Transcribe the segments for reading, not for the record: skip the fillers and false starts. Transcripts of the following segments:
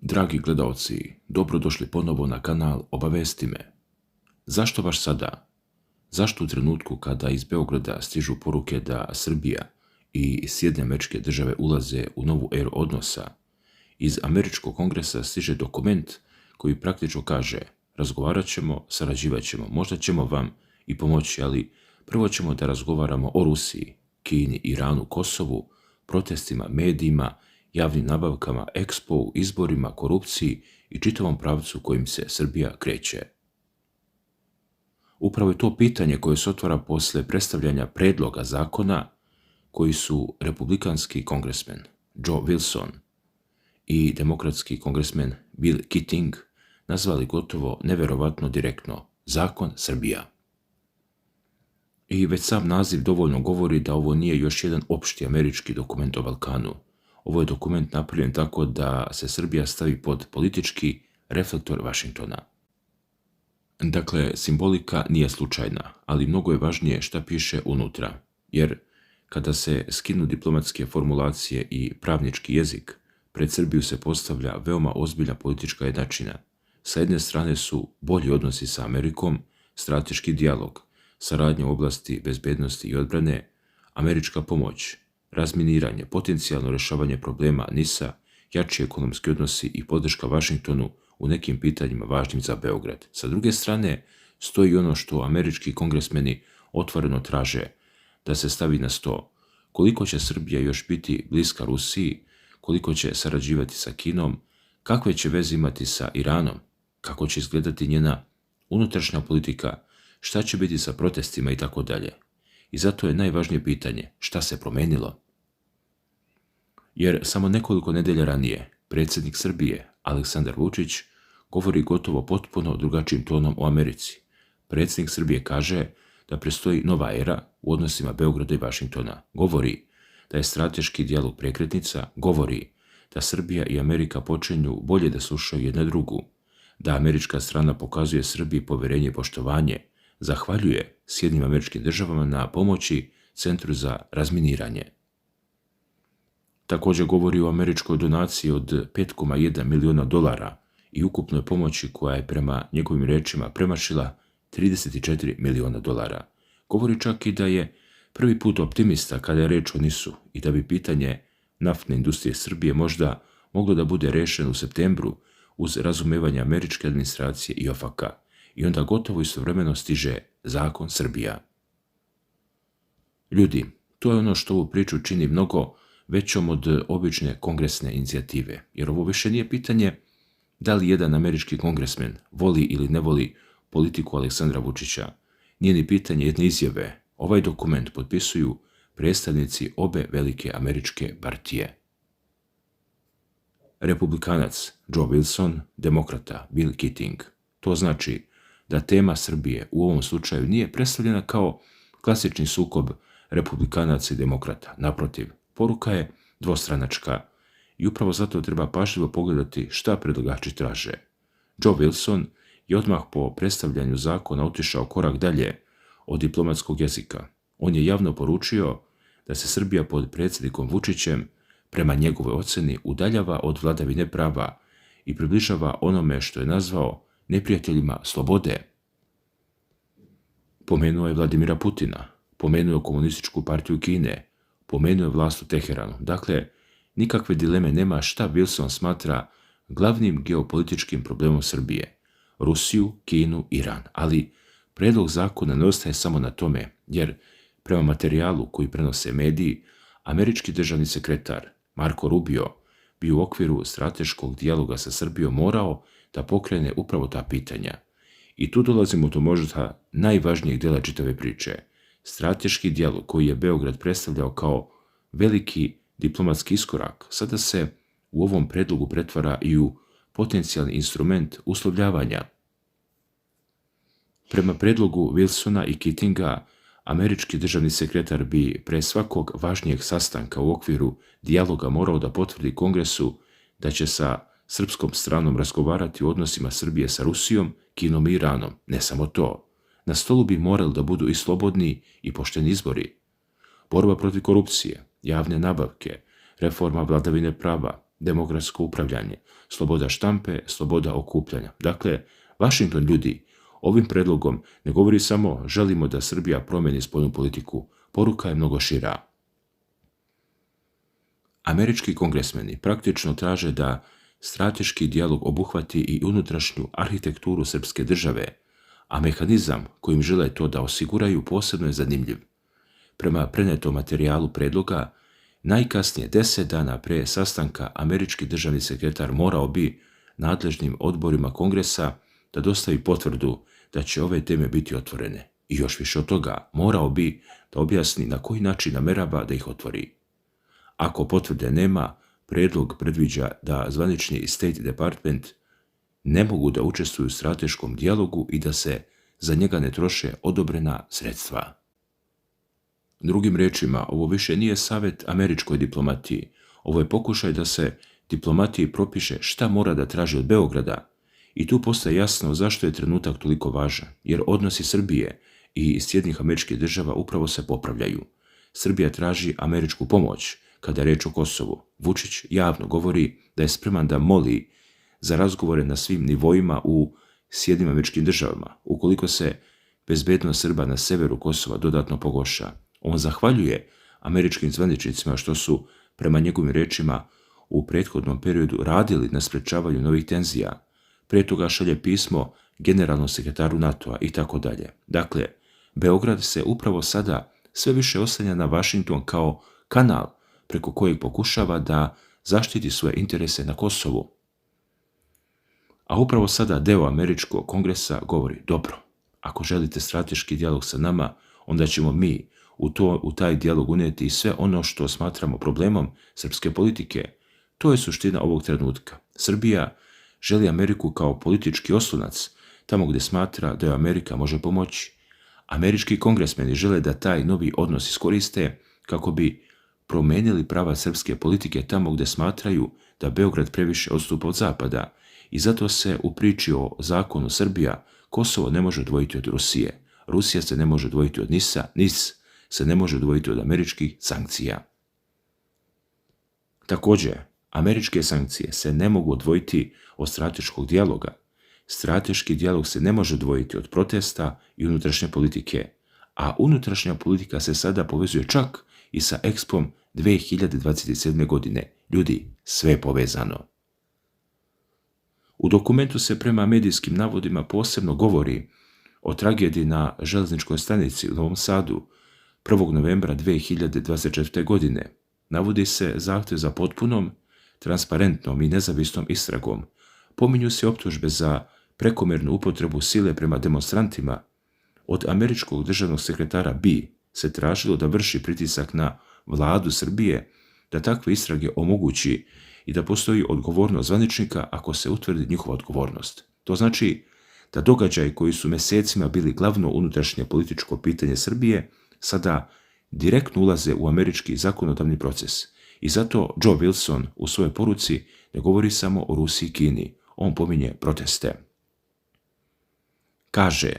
Dragi gledaoci, dobrodošli ponovo na kanal Obavesti me. Zašto baš sada? Zašto u trenutku kada iz Beograda stižu poruke da Srbija i Sjedinjene Američke Države ulaze u novu eru odnosa, iz Američkog kongresa stiže dokument koji praktično kaže: razgovarat ćemo, sarađivat ćemo, možda ćemo vam i pomoći, ali prvo ćemo da razgovaramo o Rusiji, Kini, Iranu, Kosovu, protestima, medijima, javnim nabavkama, Expo, izborima, korupciji i čitavom pravcu kojim se Srbija kreće. Upravo je to pitanje koje se otvara posle predstavljanja predloga zakona koji su republikanski kongresmen Joe Wilson i demokratski kongresmen Bill Keating nazvali gotovo neverovatno direktno Zakon Srbija. I već sam naziv dovoljno govori da ovo nije još jedan opšti američki dokument o Balkanu. Ovo je dokument napravljen tako da se Srbija stavi pod politički reflektor Vašingtona. Dakle, simbolika nije slučajna, ali mnogo je važnije šta piše unutra, jer kada se skinu diplomatske formulacije i pravnički jezik, pred Srbiju se postavlja veoma ozbiljna politička jednačina. Sa jedne strane su bolji odnosi sa Amerikom, strateški dijalog, saradnja u oblasti bezbednosti i odbrane, američka pomoć, razminiranje, potencijalno rešavanje problema NIS-a, jači ekonomski odnosi i podrška Vašingtonu u nekim pitanjima važnim za Beograd. Sa druge strane, stoji ono što američki kongresmeni otvoreno traže da se stavi na sto: koliko će Srbija još biti bliska Rusiji, koliko će sarađivati sa Kinom, kakve će veze imati sa Iranom, kako će izgledati njena unutrašnja politika, šta će biti sa protestima i tako dalje. I zato je najvažnije pitanje: šta se promenilo? Jer samo nekoliko nedelja ranije predsjednik Srbije Aleksandar Vučić govori gotovo potpuno drugačijim tonom o Americi. Predsjednik Srbije kaže da predstoji nova era u odnosima Beograda i Vašingtona. Govori da je strateški dijalog prekretnica, govori da Srbija i Amerika počinju bolje da slušaju jedna drugu, da američka strana pokazuje Srbiji poverenje i poštovanje, zahvaljuje Sjedinjenim Američkim Državama na pomoći Centru za razminiranje. Također govori o američkoj donaciji od $5,1 miliona i ukupnoj pomoći koja je prema njegovim rečima premašila $34 miliona. Govori čak i da je prvi put optimista kada je reč o NIS-u i da bi pitanje naftne industrije Srbije možda moglo da bude rešeno u septembru uz razumevanje američke administracije i OFAK-a. I onda gotovo istovremeno stiže Zakon Srbija. Ljudi, to je ono što ovu priču čini mnogo većom od obične kongresne inicijative, jer ovo više nije pitanje da li jedan američki kongresmen voli ili ne voli politiku Aleksandra Vučića. Nije ni pitanje jedne izjave. Ovaj dokument potpisuju predstavnici obe velike američke partije. Republikanac Joe Wilson, demokrata Bill Keating. To znači da tema Srbije u ovom slučaju nije predstavljena kao klasični sukob republikanaca i demokrata. Naprotiv, poruka je dvostranačka i upravo zato treba pažljivo pogledati šta predlagači traže. Joe Wilson je odmah po predstavljanju zakona otišao korak dalje od diplomatskog jezika. On je javno poručio da se Srbija pod predsjednikom Vučićem, prema njegovoj oceni, udaljava od vladavine prava i približava onome što je nazvao neprijateljima slobode. Pomenuo je Vladimira Putina, pomenuo je Komunističku partiju Kine, pomenuo je vlast u Teheranu. Dakle, nikakve dileme nema šta Wilson smatra glavnim geopolitičkim problemom Srbije: Rusiju, Kinu, Iran. Ali predlog zakona ne ostaje samo na tome, jer prema materijalu koji prenose mediji, američki državni sekretar Marco Rubio bi u okviru strateškog dijaloga sa Srbijom morao da pokrene upravo ta pitanja. I tu dolazimo do možda najvažnijeg dela čitave priče. Strateški dijalog koji je Beograd predstavljao kao veliki diplomatski iskorak, sada se u ovom predlogu pretvara i u potencijalni instrument uslovljavanja. Prema predlogu Wilsona i Keatinga, američki državni sekretar bi pre svakog važnijeg sastanka u okviru dijaloga morao da potvrdi Kongresu da će sa srpskom stranom razgovarati o odnosima Srbije sa Rusijom, Kinom i Iranom. Ne samo to. Na stolu bi morali da budu i slobodni i pošteni izbori. Borba protiv korupcije, javne nabavke, reforma vladavine prava, demokratsko upravljanje, sloboda štampe, sloboda okupljanja. Dakle, Washington ljudi ovim predlogom ne govori samo želimo da Srbija promijeni spoljnu politiku, poruka je mnogo šira. Američki kongresmeni praktično traže da strateški dijalog obuhvati i unutrašnju arhitekturu srpske države, a mehanizam kojim žele to da osiguraju posebno je zanimljiv. Prema prenetom materijalu predloga, najkasnije 10 dana pre sastanka američki državni sekretar morao bi nadležnim odborima kongresa da dostavi potvrdu da će ove teme biti otvorene. I još više od toga, morao bi da objasni na koji način namerava da ih otvori. Ako potvrde nema, predlog predviđa da zvanični State Department ne mogu da učestvuju u strateškom dijalogu i da se za njega ne troše odobrena sredstva. Drugim rečima, ovo više nije savjet američkoj diplomatiji. Ovo je pokušaj da se diplomatiji propiše šta mora da traži od Beograda. I tu postaje jasno zašto je trenutak toliko važan, jer odnosi Srbije i Sjedinjenih Američkih Država upravo se popravljaju. Srbija traži američku pomoć. Kada je reč o Kosovu, Vučić javno govori da je spreman da moli za razgovore na svim nivoima u Sjedinjenim Američkim Državama, ukoliko se bezbednost Srba na severu Kosova dodatno pogorša. On zahvaljuje američkim zvaničnicima što su, prema njegovim rečima, u prethodnom periodu radili na sprečavanju novih tenzija. Prije toga šalje pismo generalnom sekretaru NATO-a i tako dalje. Dakle, Beograd se upravo sada sve više oslanja na Washington kao kanal preko kojeg pokušava da zaštiti svoje interese na Kosovu. A upravo sada deo američkog kongresa govori, dobro, ako želite strateški dijalog sa nama, onda ćemo mi u taj dijalog unijeti sve ono što smatramo problemom srpske politike. To je suština ovog trenutka. Srbija želi Ameriku kao politički oslonac, tamo gdje smatra da joj Amerika može pomoći. Američki kongresmeni žele da taj novi odnos iskoriste kako bi promenili prava srpske politike tamo gdje smatraju da Beograd previše odstupa od zapada i zato se u priči o zakonu Srbija Kosovo ne može odvojiti od Rusije. Rusija se ne može odvojiti od NIS-a, NIS se ne može odvojiti od američkih sankcija. Također, američke sankcije se ne mogu odvojiti od strateškog dijaloga. Strateški dijalog se ne može odvojiti od protesta i unutrašnje politike, a unutrašnja politika se sada povezuje čak i sa Expom 2027. godine. Ljudi, sve je povezano. U dokumentu se prema medijskim navodima posebno govori o tragediji na železničkoj stanici u Novom Sadu 1. novembra 2024. godine. Navodi se zahtjev za potpunom, transparentnom i nezavisnom istragom. Pominju se optužbe za prekomjernu upotrebu sile prema demonstrantima. Od američkog državnog sekretara B se tražilo da vrši pritisak na vladu Srbije da takve istrage omogući i da postoji odgovornost zvaničnika ako se utvrdi njihova odgovornost. To znači da događaji koji su mjesecima bili glavno unutrašnje političko pitanje Srbije sada direktno ulaze u američki zakonodavni proces. I zato Joe Wilson u svojoj poruci ne govori samo o Rusiji i Kini, on pominje proteste. Kaže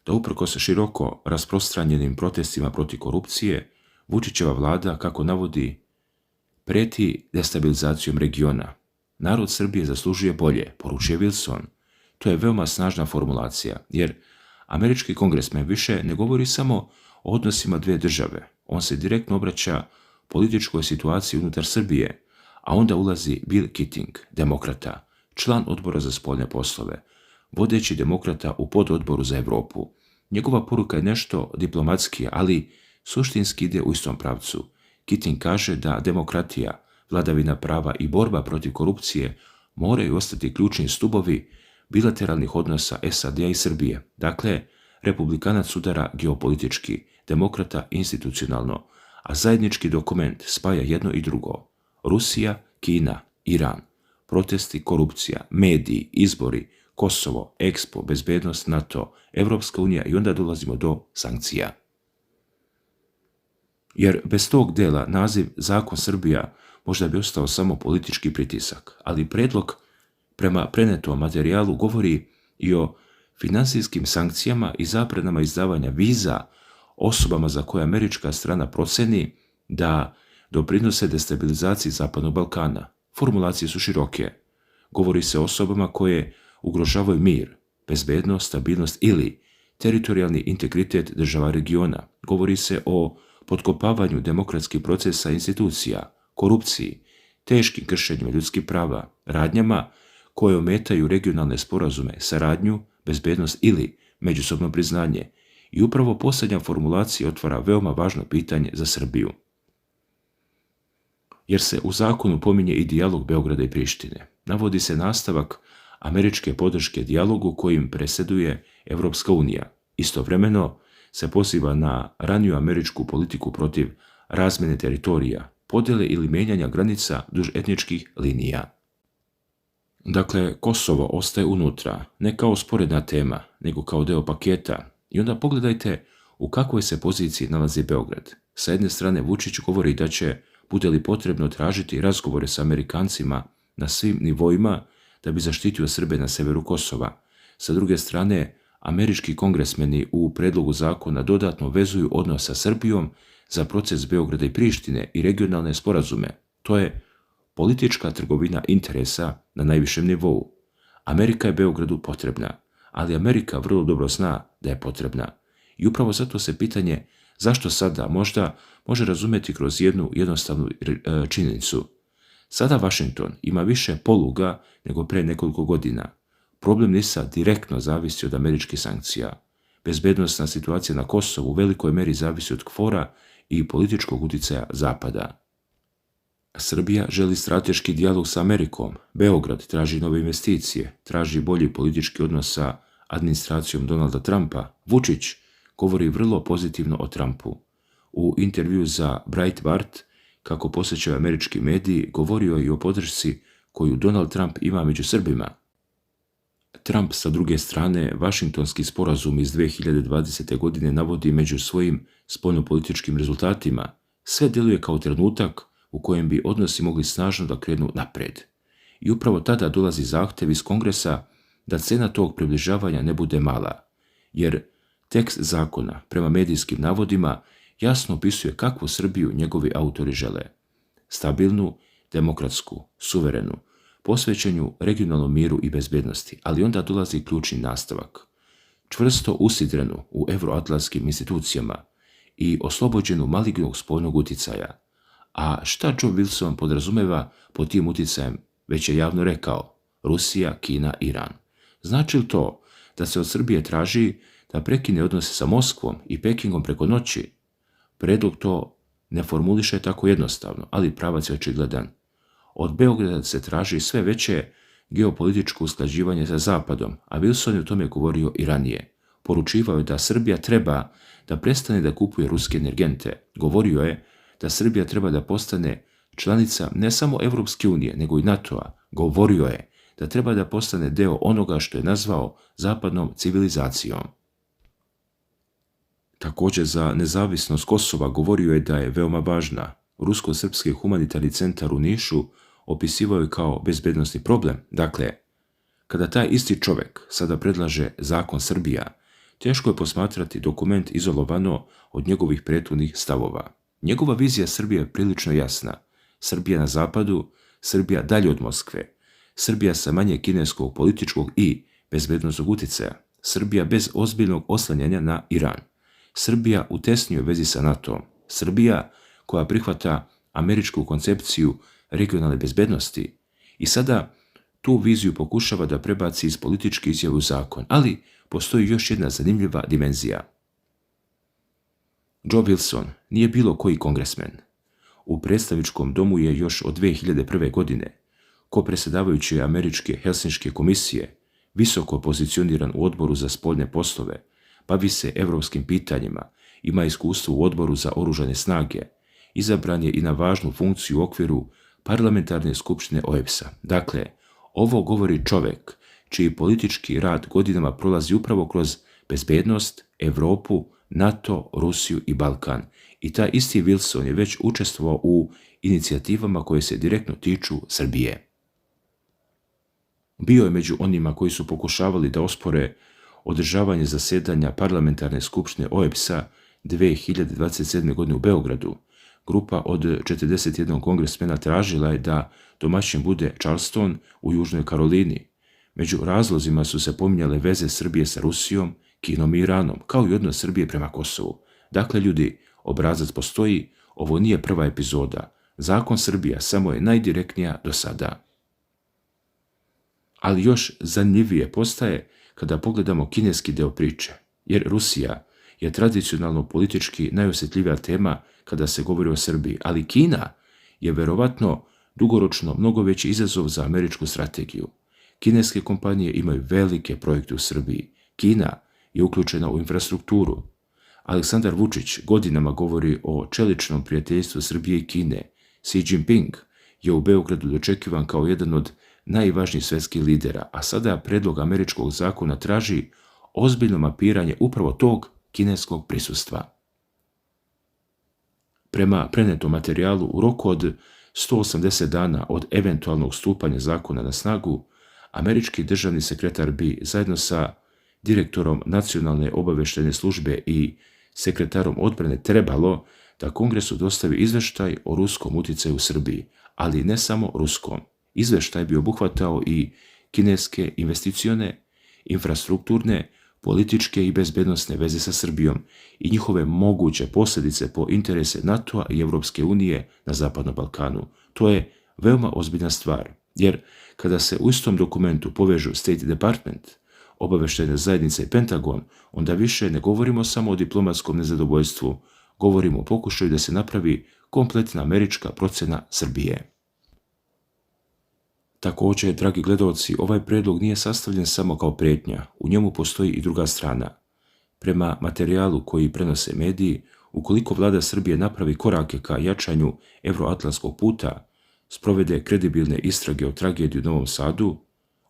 da uprkos široko rasprostranjenim protestima protiv korupcije, Vučićeva vlada, kako navodi, preti destabilizacijom regiona. Narod Srbije zaslužuje bolje, poručuje Wilson. To je veoma snažna formulacija, jer američki kongresmen više ne govori samo o odnosima dvije države. On se direktno obraća političkoj situaciji unutar Srbije, a onda ulazi Bill Keating, demokrata, član odbora za spoljne poslove, vodeći demokrata u pododboru za Evropu. Njegova poruka je nešto diplomatskija, ali suštinski ide u istom pravcu. Keating kaže da demokratija, vladavina prava i borba protiv korupcije moraju ostati ključni stubovi bilateralnih odnosa SAD-a i Srbije. Dakle, republikanac udara geopolitički, demokrata institucionalno, a zajednički dokument spaja jedno i drugo. Rusija, Kina, Iran, protesti, korupcija, mediji, izbori, Kosovo, Expo, bezbednost, NATO, Evropska unija i onda dolazimo do sankcija. Jer bez tog dela naziv Zakon Srbija možda bi ostao samo politički pritisak, ali predlog prema prenetom materijalu govori i o finansijskim sankcijama i zabranama izdavanja viza osobama za koje američka strana proceni da doprinose destabilizaciji Zapadnog Balkana. Formulacije su široke. Govori se o osobama koje ugrožavaju mir, bezbednost, stabilnost ili teritorijalni integritet država regiona. Govori se o potkopavanju demokratskih procesa i institucija, korupciji, teškim kršenjima ljudskih prava, radnjama koje ometaju regionalne sporazume, saradnju, bezbednost ili međusobno priznanje. I upravo posljednja formulacija otvara veoma važno pitanje za Srbiju. Jer se u zakonu pominje i dijalog Beograda i Prištine. Navodi se nastavak američke podrške dijalogu kojim preseduje Evropska unija. Istovremeno se poziva na raniju američku politiku protiv razmjene teritorija, podjele ili mijenjanja granica duž etničkih linija. Dakle, Kosovo ostaje unutra, ne kao sporedna tema, nego kao deo paketa. I onda pogledajte u kakvoj se poziciji nalazi Beograd. Sa jedne strane Vučić govori da će, bude li potrebno, tražiti razgovore sa Amerikancima na svim nivoima da bi zaštitio Srbe na severu Kosova. Sa druge strane, američki kongresmeni u predlogu zakona dodatno vezuju odnos sa Srbijom za proces Beograda i Prištine i regionalne sporazume. To je politička trgovina interesa na najvišem nivou. Amerika je Beogradu potrebna, ali Amerika vrlo dobro zna da je potrebna. I upravo zato se pitanje zašto sada možda može razumjeti kroz jednu jednostavnu činjenicu. Sada Washington ima više poluga nego pre nekoliko godina. Problem NIS-a direktno zavisi od američkih sankcija. Bezbednosna situacija na Kosovu u velikoj meri zavisi od KFOR-a i političkog uticaja Zapada. Srbija želi strateški dijalog sa Amerikom. Beograd traži nove investicije, traži bolji politički odnos sa administracijom Donalda Trumpa. Vučić govori vrlo pozitivno o Trumpu. U intervju za Breitbart, kako posjećaju američki mediji, govorio je i o podršci koju Donald Trump ima među Srbima. Trump, sa druge strane, Vašingtonski sporazum iz 2020. godine navodi među svojim spoljnopolitičkim rezultatima. Sve djeluje kao trenutak u kojem bi odnosi mogli snažno da krenu napred. I upravo tada dolazi zahtjev iz Kongresa da cena tog približavanja ne bude mala, jer tekst zakona, prema medijskim navodima, jasno opisuje kakvu Srbiju njegovi autori žele. Stabilnu, demokratsku, suverenu, posvećenju regionalnom miru i bezbednosti, ali onda dolazi ključni nastavak. Čvrsto usidrenu u evroatlantskim institucijama i oslobođenu malignog spoljnog uticaja. A šta Joe Wilson podrazumeva pod tim uticajem, već je javno rekao: Rusija, Kina, Iran. Znači li to da se od Srbije traži da prekine odnose sa Moskvom i Pekingom preko noći? Predlog to ne formuliše tako jednostavno, ali pravac je očigledan. Od Beograda se traži sve veće geopolitičko usklađivanje sa Zapadom, a Wilson je o tome govorio i ranije. Poručivao je da Srbija treba da prestane da kupuje ruske energente. Govorio je da Srbija treba da postane članica ne samo Evropske unije, nego i NATO-a. Govorio je da treba da postane deo onoga što je nazvao zapadnom civilizacijom. Također za nezavisnost Kosova govorio je da je veoma važna. Rusko-srpski humanitarni centar u Nišu opisivao je kao bezbednosni problem. Dakle, kada taj isti čovjek sada predlaže zakon Srbija, teško je posmatrati dokument izolovano od njegovih prethodnih stavova. Njegova vizija Srbije je prilično jasna. Srbija na zapadu, Srbija dalje od Moskve, Srbija sa manje kineskog političkog i bezbednosnog uticaja, Srbija bez ozbiljnog oslanjanja na Iran, Srbija u tesnijoj vezi sa NATO, Srbija koja prihvata američku koncepciju regionalne bezbednosti i sada tu viziju pokušava da prebaci iz političke izjave u zakon, ali postoji još jedna zanimljiva dimenzija. Joe Wilson nije bilo koji kongresmen. U predstavničkom domu je još od 2001. godine, ko predsjedavajući američke Helsinške komisije, visoko pozicioniran u odboru za spoljne poslove, bavi se evropskim pitanjima, ima iskustvo u odboru za oružane snage, izabran je i na važnu funkciju u okviru parlamentarne skupštine OEBS-a. Dakle, ovo govori čovjek čiji politički rad godinama prolazi upravo kroz bezbednost, Evropu, NATO, Rusiju i Balkan. I taj isti Wilson je već učestvovao u inicijativama koje se direktno tiču Srbije. Bio je među onima koji su pokušavali da ospore održavanje zasjedanja parlamentarne skupštine OEBS-a 2027. godine u Beogradu, grupa od 41 kongresmena tražila je da domaćin bude Charleston u Južnoj Karolini. Među razlozima su se pominjale veze Srbije sa Rusijom, Kinom i Iranom, kao i odnos Srbije prema Kosovu. Dakle, ljudi, obrazac postoji, ovo nije prva epizoda. Zakon Srbija samo je najdirektnija do sada. Ali još zanimljivije postaje kada pogledamo kineski deo priče, jer Rusija je tradicionalno politički najosjetljivija tema kada se govori o Srbiji, ali Kina je verovatno dugoročno mnogo veći izazov za američku strategiju. Kineske kompanije imaju velike projekte u Srbiji. Kina je uključena u infrastrukturu. Aleksandar Vučić godinama govori o čeličnom prijateljstvu Srbije i Kine. Xi Jinping je u Beogradu dočekivan kao jedan od najvažnijih svjetskih lidera, a sada predlog američkog zakona traži ozbiljno mapiranje upravo tog kineskog prisustva. Prema prenetom materijalu, u roku od 180 dana od eventualnog stupanja zakona na snagu, američki državni sekretar bi zajedno sa direktorom Nacionalne obavještajne službe i sekretarom odbrane trebalo da Kongresu dostavi izveštaj o ruskom utjecaju u Srbiji, ali ne samo ruskom. Izveštaj bi obuhvatao i kineske investicione, infrastrukturne, političke i bezbednosne veze sa Srbijom i njihove moguće posljedice po interese NATO-a i Europske unije na Zapadnom Balkanu. To je veoma ozbiljna stvar, jer kada se u istom dokumentu povežu State Department, obavještajna zajednica i Pentagon, onda više ne govorimo samo o diplomatskom nezadovoljstvu, govorimo o pokušaju da se napravi kompletna američka procjena Srbije. Također, dragi gledalci, ovaj predlog nije sastavljen samo kao prijetnja, u njemu postoji i druga strana. Prema materijalu koji prenose mediji, ukoliko vlada Srbije napravi korake ka jačanju evroatlantskog puta, sprovede kredibilne istrage o tragediji u Novom Sadu,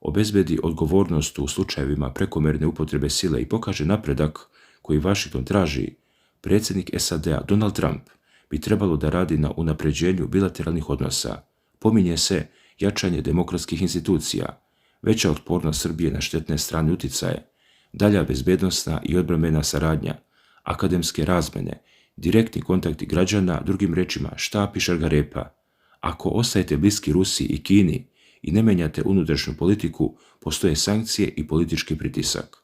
obezbedi odgovornost u slučajevima prekomerne upotrebe sile i pokaže napredak koji Washington traži, predsjednik SAD-a Donald Trump bi trebalo da radi na unapređenju bilateralnih odnosa. Pominje se jačanje demokratskih institucija, veća otpornost Srbije na štetne strane uticaje, dalja bezbednosna i odbrambena saradnja, akademske razmene, direktni kontakti građana, drugim rečima štap i šargarepa. Ako ostajete bliski Rusiji i Kini i ne menjate unutrašnju politiku, postoje sankcije i politički pritisak.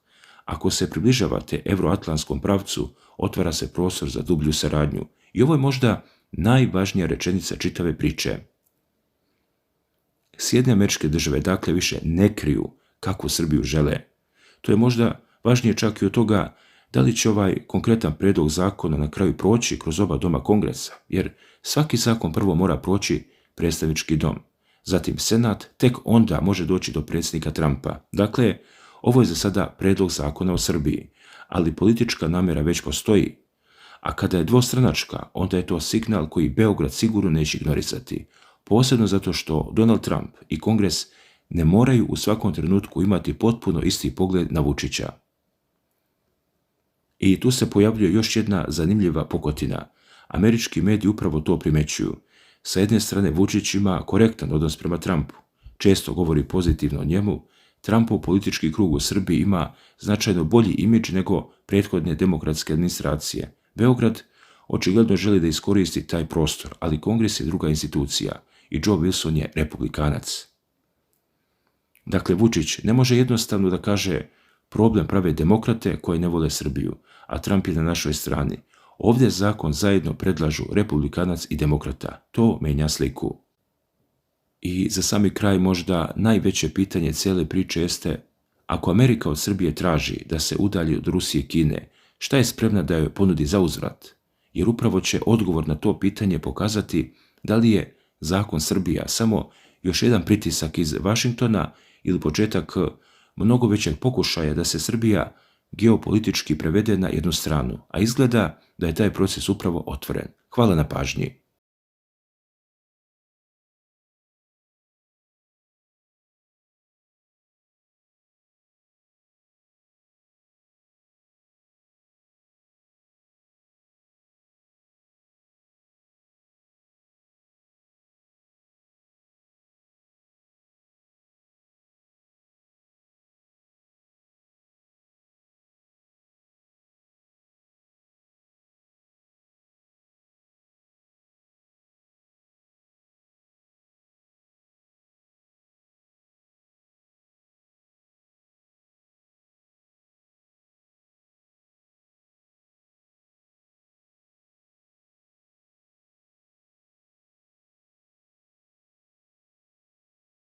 Ako se približavate evroatlantskom pravcu, otvara se prostor za dublju saradnju. I ovo je možda najvažnija rečenica čitave priče. Sjedinjene Američke Države dakle više ne kriju kakvu Srbiju žele. To je možda važnije čak i od toga da li će ovaj konkretan predlog zakona na kraju proći kroz oba doma Kongresa, jer svaki zakon prvo mora proći predstavnički dom, zatim Senat, tek onda može doći do predsjednika Trumpa. Dakle, ovo je za sada predlog zakona o Srbiji, ali politička namjera već postoji, a kada je dvostranačka, onda je to signal koji Beograd sigurno neće ignorisati, posebno zato što Donald Trump i Kongres ne moraju u svakom trenutku imati potpuno isti pogled na Vučića. I tu se pojavljuje još jedna zanimljiva pukotina. Američki mediji upravo to primećuju. Sa jedne strane Vučić ima korektan odnos prema Trumpu. Često govori pozitivno o njemu. Trumpov politički krug u Srbiji ima značajno bolji imidž nego prethodne demokratske administracije. Beograd očigledno želi da iskoristi taj prostor, ali Kongres je druga institucija i Joe Wilson je republikanac. Dakle, Vučić ne može jednostavno da kaže problem prave demokrate koji ne vole Srbiju, a Trump je na našoj strani. Ovdje zakon zajedno predlažu republikanac i demokrata. To menja sliku. I za sami kraj možda najveće pitanje cijele priče jeste, ako Amerika od Srbije traži da se udalji od Rusije i Kine, šta je spremna da joj ponudi za uzvrat? Jer upravo će odgovor na to pitanje pokazati da li je zakon Srbija samo još jedan pritisak iz Vašingtona ili početak mnogo većeg pokušaja da se Srbija geopolitički prevede na jednu stranu, a izgleda da je taj proces upravo otvoren. Hvala na pažnji.